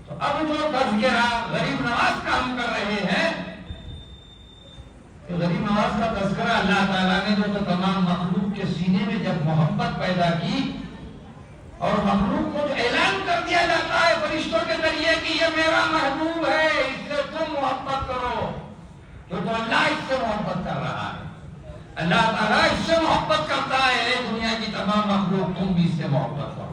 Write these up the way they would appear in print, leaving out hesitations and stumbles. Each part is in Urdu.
تو اب جو تذکرہ غریب نواز کا ہم کر رہے ہیں کہ غریب نواز کا تذکرہ اللہ تعالیٰ نے جو تو تمام مخلوق کے سینے میں جب محبت پیدا کی اور مخلوق کو جو اعلان کر دیا جاتا ہے فرشتوں کے ذریعے کہ یہ میرا محبوب ہے، اس سے تم محبت کرو، تو اللہ اس سے محبت کر رہا ہے، اللہ تعالیٰ اس سے محبت کرتا ہے، اے دنیا کی تمام مخلوق تم بھی اس سے محبت کرو۔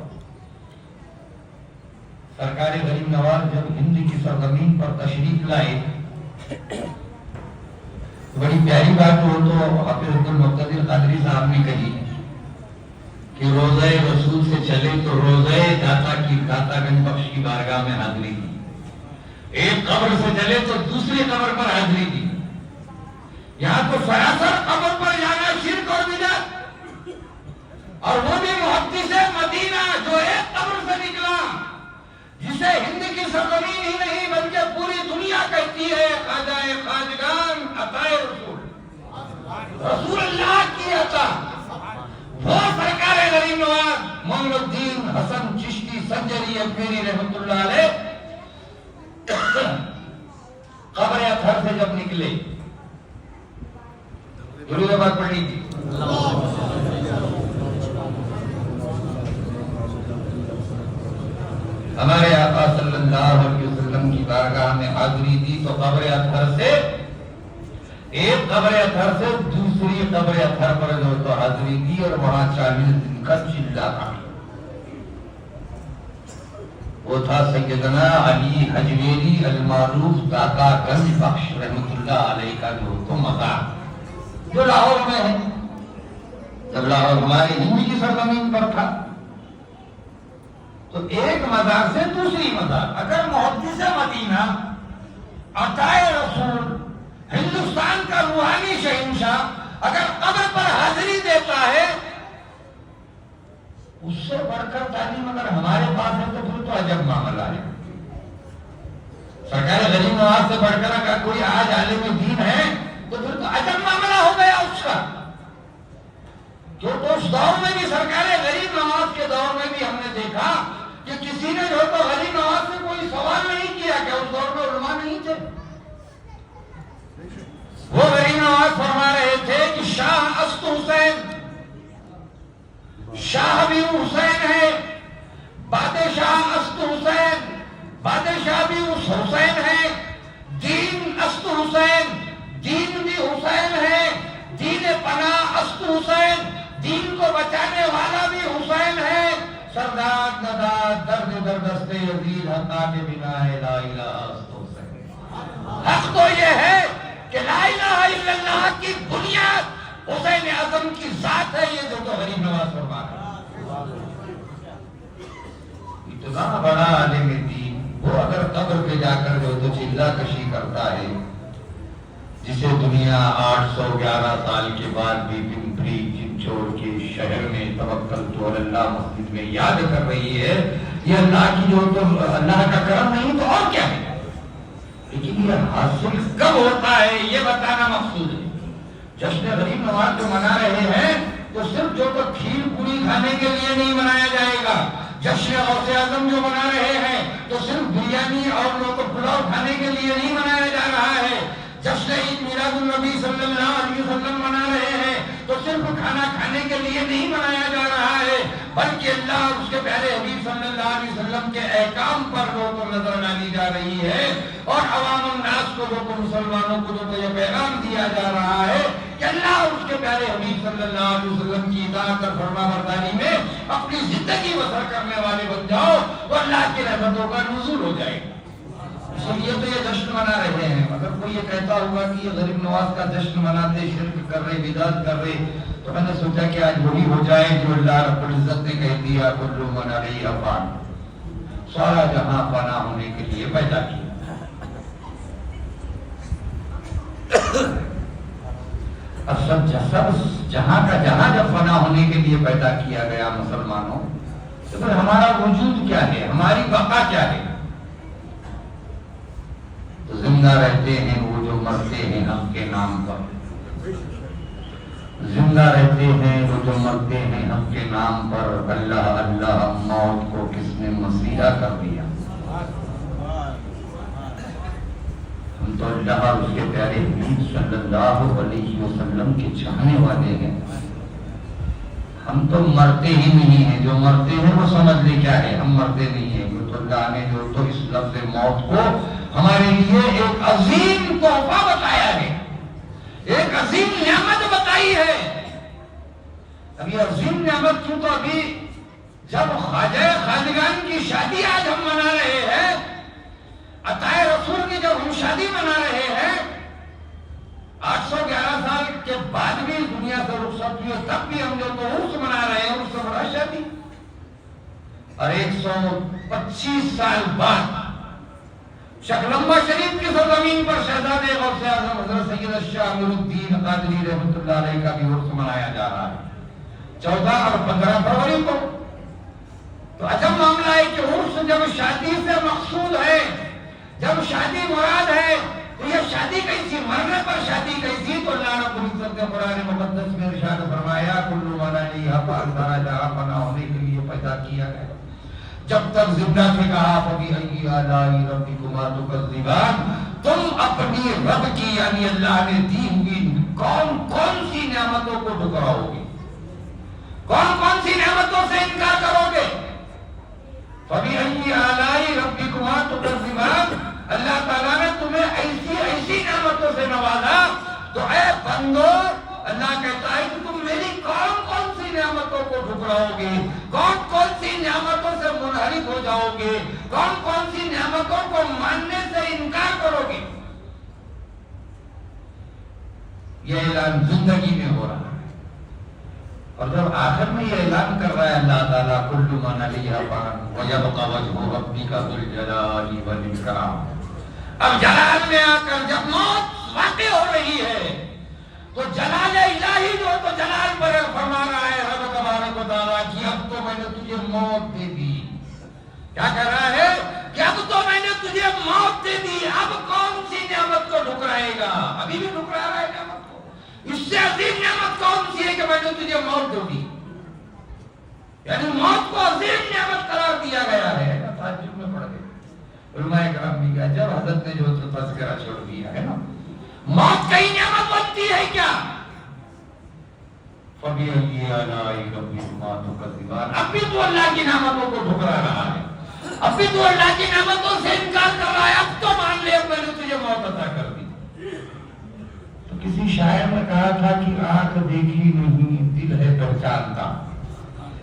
سرکار غریب نواز جب ہند کی سرزمین پر تشریف لائے، بڑی پیاری بات ہو تو حافظ عبد المقتدر قادری صاحب نے کہی کہ روزہ رسول سے چلے تو روزہ داتا گنج بخش کی بارگاہ میں حاضری دی، ایک قبر سے چلے تو دوسری قبر پر حاضری دی، یہاں تو سراسر قبر پر جانا شرک اور بدعت، اور وہ بھی محدث مدینہ جو ایک قبر سے نکلا، جسے ہند کی سرزمین ہی نہیں بلکہ پوری دنیا کہتی ہے خواجہ خواجگان عطائے رسول اللہ کی عطا، وہ سرکار غریب نواز معین الدین حسن چشتی سنجری اجمیری رحمت اللہ علیہ قبر اطہر سے جب نکلے، درود بات پڑھنی تھی، ہمارے آقا صلی اللہ علیہ وسلم کی بارگاہ میں حاضری دی تو قبر اطہر سے ایک قبر اطہر سے دوسری قبر اطہر پر جو تو حاضری دی اور وہاں 40 دن کا چلہ تھا، وہ تھا سیدنا علی حجویری المعروف داتا گنج بخش رحمت اللہ علیہ کا جو تو مزار جو لاہور میں ہے، جب لاہور ہمارے ہند کی سرزمین پر تھا تو ایک مزار سے دوسری مزار، اگر محدث مدینہ عطائے رسول ہندوستان کا روحانی شہنشاہ اگر قبر پر حاضری دیتا ہے، اس سے بڑھ کر تعلیم اگر ہمارے پاس ہے تو پھر تو عجب معاملہ ہے۔ سرکار غریب نواز سے بڑھ کر اگر کوئی آج عالم دین ہے تو پھر تو عجب معاملہ ہو گیا اس کا، جو تو اس دور میں بھی سرکار غریب نواز کے دور میں بھی ہم نے دیکھا کہ کسی نے جو تو غریب نواز سے کوئی سوال نہیں کیا کہ اس دور میں علماء نہیں تھے۔ وہ غریب نواز فرما رہے تھے کہ شاہ است حسین، شاہ بھی حسین ہے، بادشاہ است حسین، بادشاہ بھی اس حسین ہے، دین است حسین، دین بھی حسین ہے، دین پناہ است حسین، دین کو بچانے والا بھی حسین ہے، سرداد نداد درد دردست یزید حقا کے بنا لا الہ است حسین۔ حق تو یہ ہے کہ لا الہ الا اللہ کی بنیاد حسین اعظم کی ذات ہے، یہ جو تو غریب نواز فرما رہا ہے۔ اتنا بڑا عالم دین وہ اگر قبر پہ جا کر جو تو چلہ کشی کرتا ہے، جسے دنیا 811 سال کے بعد بھی پنپری چنچوڑ کے شہر میں توکلت علی اللہ مسجد میں یاد کر رہی ہے، یہ اللہ کی جو تو اللہ کا کرم نہیں تو اور کیا ہے؟ لیکن یہ حاصل کب ہوتا ہے یہ بتانا مقصود ہے۔ جشن غریب نواز جو منا رہے ہیں تو صرف جو تو کھیر پوری کھانے کے لیے نہیں منایا جائے گا، جشن غوث اعظم جو منا رہے ہیں تو صرف بریانی اور جو تو پلاؤ کھانے کے لیے نہیں منایا جا رہا ہے، جشن عید میلاد النبی صلی اللہ علیہ وسلم منا رہے ہیں تو صرف کھانا کھانے کے لیے نہیں منایا جا رہا ہے، بلکہ اللہ اور اس کے پیارے حبیب صلی اللہ علیہ وسلم کے احکام پر جو تو نظر ڈالی جا رہی ہے، اور عوام الناس کو جو تو مسلمانوں کو جو تو یہ پیغام دیا جا رہا ہے کہ اللہ اور اس کے پیارے حبیب صلی اللہ علیہ وسلم کی اطاعت اور فرما برداری میں اپنی زندگی بسر کرنے والے بن جاؤ تو اللہ کی رحمتوں کا نزول ہو جائے گا۔ اس لیے تو یہ جشن منا رہے ہیں۔ اگر کوئی یہ کہتا ہوگا کہ یہ غریب نواز کا جشن مناتے شرک کر رہے بدعت کر رہے، تو میں نے سوچا کہ آج وہی ہو جائے جو اللہ رب العزت نے کہہ دیا کل من علیہا فان، سارا جہاں فنا ہونے کے لیے پیدا کیا۔ سب جہاں کا جہاں جب فنا ہونے کے لیے پیدا کیا گیا مسلمانوں، تو پھر ہمارا وجود کیا ہے، ہماری بقا کیا ہے؟ تو زندہ رہتے ہیں وہ جو مرتے ہیں حق کے نام پر، زندہ رہتے ہیں وہ جو مرتے ہیں حق کے نام پر۔ اللہ اللہ موت کو کس نے مسیحا کر دیا، تو اللہ اور اس کے پیارے حبیب صلی اللہ علیہ وسلم کے چاہنے والے ہیں. ہم تو مرتے ہی نہیں ہیں. جو مرتے ہیں وہ سمجھ لے کیا ہے, ہم مرتے نہیں ہیں. تو اللہ نے جو تو اس لفظ موت کو ہمارے لیے ایک عظیم تحفہ بتایا ہے, ایک عظیم نعمت بتائی ہے. ابھی عظیم نعمت کیوں, تو ابھی جب خواجہ خواجگان کی شادی آج ہم منا رہے ہیں, عطائے رسول کی جب ہم شادی منا رہے ہیں, 811 سال کے بعد بھی دنیا سے رخصت ہوئی, تب بھی ہم جو تو عرس منا رہے ہیں, عرس بڑا شادی. اور 125 سال بعد شکلمبا شریف کی سرزمین پر شہزادے غوث اعظم حضرت سید الشاہ نور الدین قادری رحمۃ اللہ علیہ کا بھی عرس منایا جا رہا ہے 14 اور 15 فروری کو. تو عجب معاملہ ہے کہ عرس جب شادی سے مقصود ہے, جب شادی مراد ہے, تو یہ شادی کیسی, مرنے پر شادی کیسی. تو اللہ رب العزت نے قرآن مقدس میں ارشاد فرمایا کل مولانی اپنا جہاں پناہ ہونے کے لیے پیدا کیا گیا, جب تک زندہ تھے کہا فبأي آلاء ربكما تكذبان, تم اپنی رب کی یعنی اللہ نے دی ہوئی کون کون سی نعمتوں کو ٹھکراؤ گے, کون کون سی نعمتوں سے انکار کرو گے. فبأي آلاء ربكما تكذبان, اللہ تعالیٰ نے تمہیں ایسی ایسی نعمتوں سے نوازا, تو اے بندو اللہ کہتا ہے کہ تم میری کون کون سی نعمتوں کو ٹھکراؤ گے, کون کون سی نعمتوں سے منحرف ہو جاؤ گے, کون کون سی نعمتوں کو ماننے سے انکار کرو گے. یہ اعلان زندگی میں ہو رہا ہے, اور جب آخر میں یہ اعلان کر رہا ہے اللہ تعالیٰ کل من علیہا فان ویبقى وجہ ربک ذو الجلال والاکرام. اب جلال میں آ کر جب موت واقع ہو رہی ہے, تو جلال الہی جو تو جلال پر فرما رہا ہے رب تبارک و تعالیٰ کہ اب تو میں نے تجھے موت دے دی. کیا کہہ رہا ہے کہ اب تو میں نے تجھے موت دے دی, اب کون سی نعمت کو ٹھکرائے گا. ابھی بھی ٹھکرا رہا ہے نعمت کو. اس سے عظیم نعمت کون سی ہے کہ میں نے تجھے موت دے دی, یعنی موت کو عظیم نعمت قرار دیا گیا ہے. تعجب میں پڑ گئے علماء کرام بھی کہا, جب حضرت نے جو تذکرہ چھوڑ دیا ہے نا, موت کئی نعمت بنتی ہے کیا. فبأي آلاء ربكما تكذبان, اب بھی تو اللہ کی نعمتوں کو ٹھکرا رہا ہے, اب بھی تو اللہ کی نعمتوں سے انکار کر رہا ہے. اب تو مان لے میں نے تجھے موت عطا کر دی. تو کسی شاعر نے کہا تھا کہ آنکھ دیکھی نہیں دل ہے پہچانتا.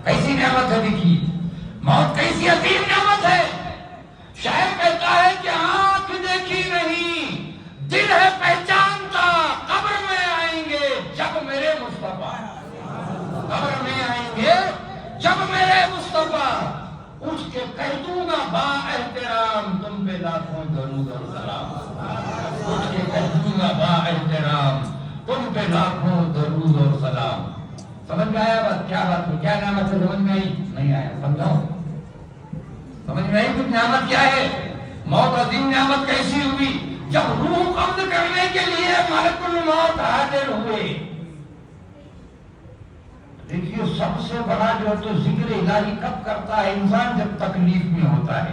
کیسی نعمت ہے دیکھی, موت کیسی عظیم نعمت ہے. شاعر کہتا ہے کہ آنکھ دیکھی نہیں دل ہے پہچانتا, قبر میں آئیں گے جب میرے مصطفیٰ, قبر میں آئیں گے جب میرے مصطفیٰ, اٹھ کے کہہ دوں گا با احترام تم پہ لاکھوں درود اور سلام. اٹھ کے کہہ دوں گا با احترام تم پہ لاکھوں درود اور سلام. سمجھ میں آیا بات, کیا بات ہوئی, کیا نعمت ہے, سمجھ میں آئی نہیں آیا, سمجھاؤ سمجھ میں آئی کچھ نعمت کیا ہے. موت عظیم نعمت کیسی ہوئی جب روح قبض کرنے کے لیے ملک الموت حاضر ہوئے. دیکھیے سب سے بڑا جو تو ذکر الہی کب کرتا ہے انسان, جب تکلیف میں ہوتا ہے.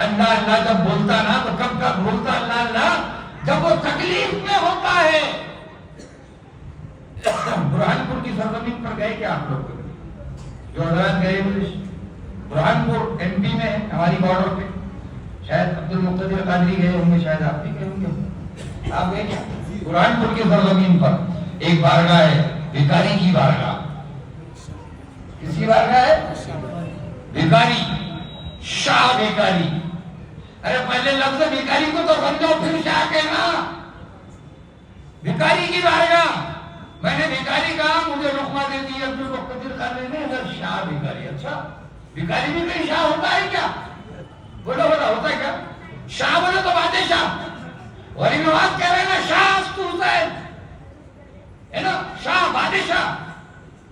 اللہ اللہ جب بولتا نا تو کب کب بولتا اللہ اللہ, جب وہ تکلیف میں ہوتا ہے. برہان پور کی سرزمین پر گئے کیا آپ لوگ, جو حضرات گئے برہان پور ایم پی میں ہماری بارڈر پہ, شاید عبد المقتدر قادری گئے ہوں گے, شاید آپ بھی گئے ہوں گے. آپ گئے کیا برہان پور کی سرزمین پر ایک بارگاہ ہے, بھکاری کی بارگاہ. کسی بارگاہ ہے بھکاری, شاہ بھکاری. ارے پہلے لفظ بھکاری کو تو سمجھو پھر شاہ کہنا. بھکاری کی بارگاہ, میں نے بھکاری کہا مجھے رخما دے دی عبد المقتدر قادری نے, ادھر شاہ بھکاری. اچھا بھکاری بھی کہیں شاہ ہوتا ہے کیا, بولو بولو ہوتا ہے کیا. شاہ بولے تو بادشاہ, غریب نواز کہہ رہے ہیں نا شاہ حسین ہے نا, شاہ بادشاہ,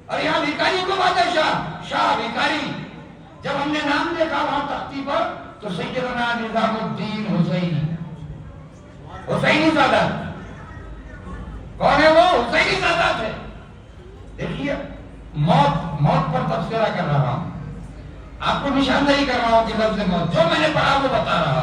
اور یہاں بھکاری کو بادشاہ, شاہ بھکاری. جب ہم نے نام دیکھا وہاں تختی پر تو سیدنا نظام الدین حسینی, حسینی سادات. کون ہے وہ, حسینی سادات ہے. دیکھیے موت پر تبصرہ کر رہا ہوں, آپ کو نشاندہی کر رہا ہوں کہ لفظ موت جو میں نے پڑھا وہ بتا رہا